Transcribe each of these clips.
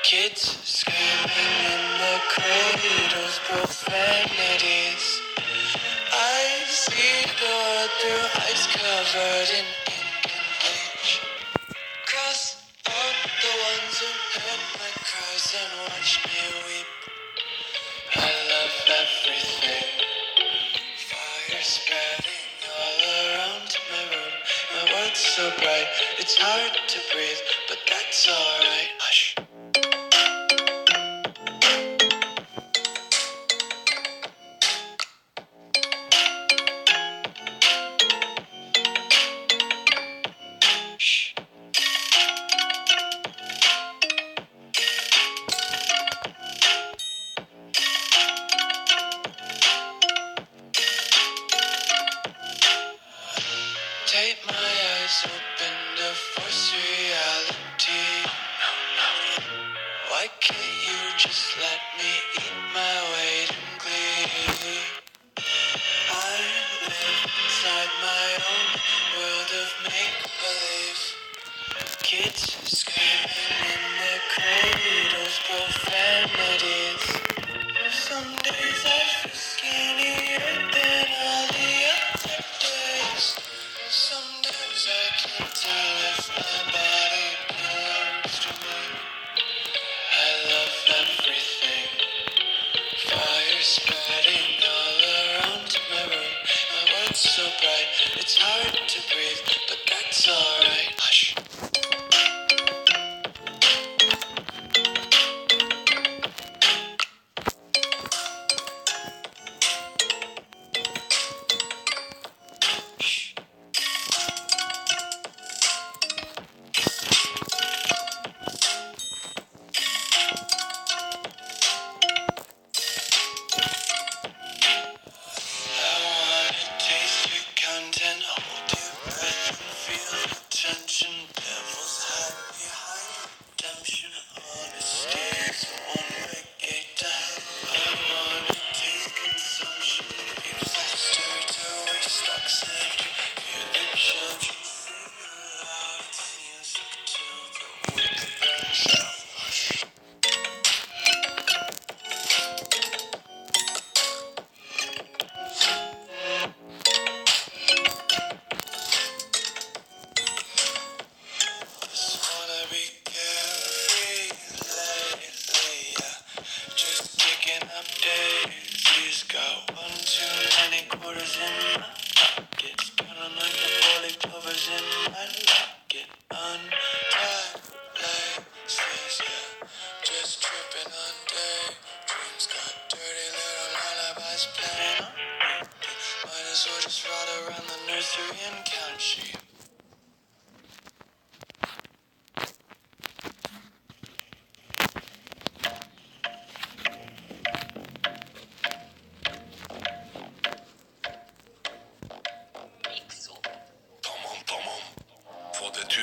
Kids screaming in the cradles, profanities. I see the world through ice covered in ink and bleach. Cross out the ones who heard my cries and watched me weep. I love everything. Fire spreading all around my room. My world's so bright, it's hard to breathe, but that's alright. Hush. Take my eyes open to force reality. Why can't you just let me eat my weight in glee? I live inside my own world of make-believe. Kids screaming in their cradles, profanities. Some days I feel skinnier than all the other days. Sometimes I can't tell if my body belongs to me. I love everything. Fire spreading all around my room. My world's so bright, it's hard to breathe, but that's alright. Hush.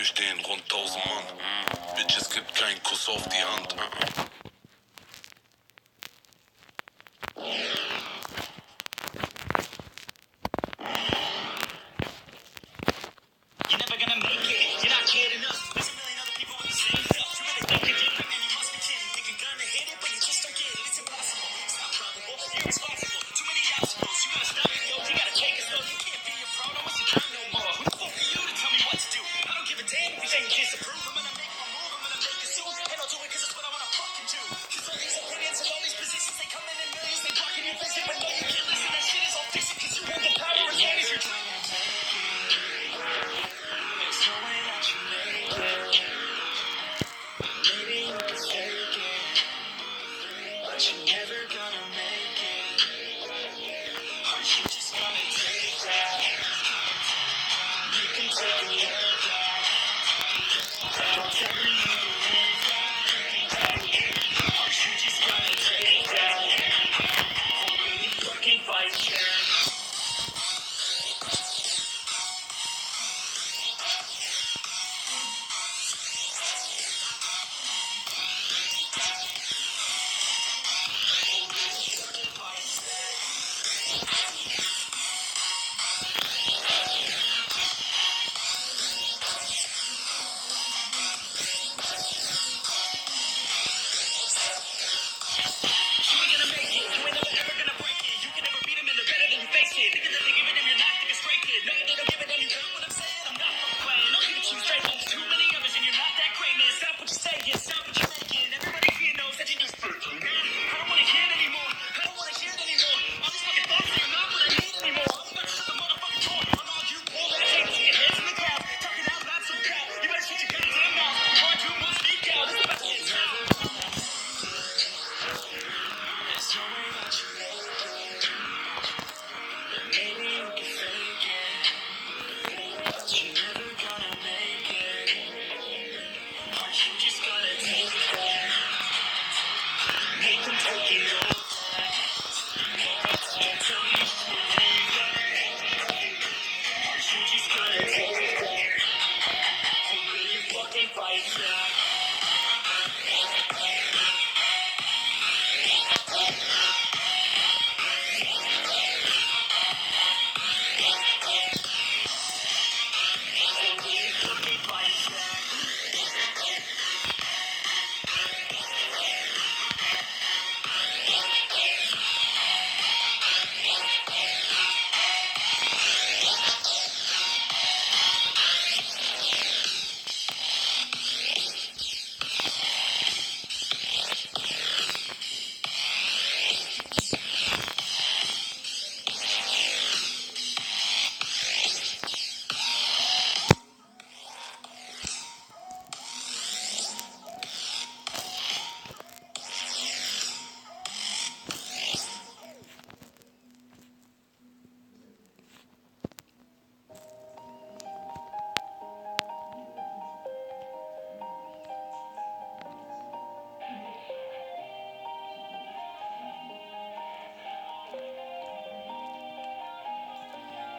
Stehen rund 1000 Mann. Bitches gibt keinen Kuss auf die Hand.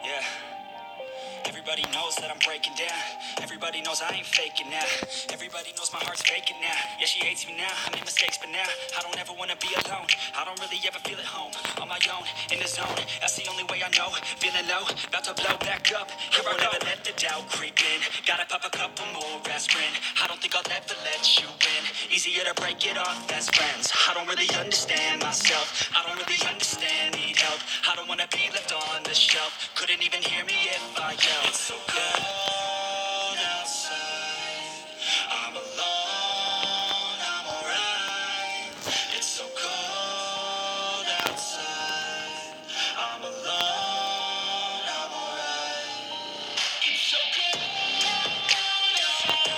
Yeah. Everybody knows that I'm breaking down. Everybody knows I ain't faking now. Everybody knows my heart's faking now. Yeah, she hates me now. I made mistakes, but now I don't ever wanna be alone. I don't really ever feel at home. On my own, in the zone. That's the only way I know. Feeling low, about to blow back up. Here I never let the doubt creep in. Gotta pop a couple more aspirin. I don't think I'll ever let you in. Easier to break it off best friends. I don't really understand myself. I don't really understand, need help. I don't wanna be left on the shelf. Couldn't even hear me if I yelled. It's so cold outside. I'm alone, I'm alright. It's so cold outside. I'm alone, I'm alright. It's so cold outside.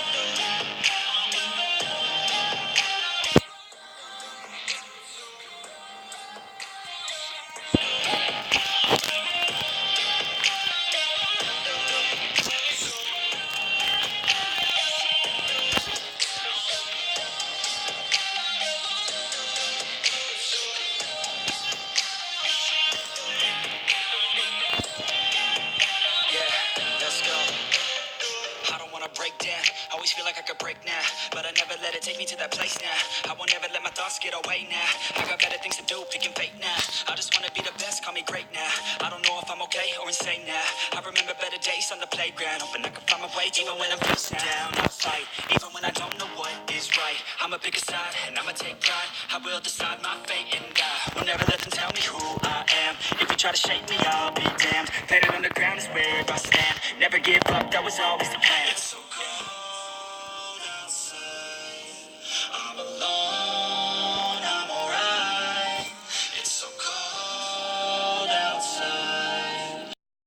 Always feel like I could break now, but I never let it take me to that place now. I won't ever let my thoughts get away now. I got better things to do, picking fate now. I just wanna be the best, call me great now. I don't know if I'm okay or insane now. I remember better days on the playground, hoping I could find my way. Even when I'm feeling down, I'll fight. Even when I don't know what is right, I'ma pick a side and I'ma take pride. I will decide my fate and die. Will never let them tell me who I am. If you try to shake me, I'll be damned. Planet underground is where I stand. Never give up, that was always the plan.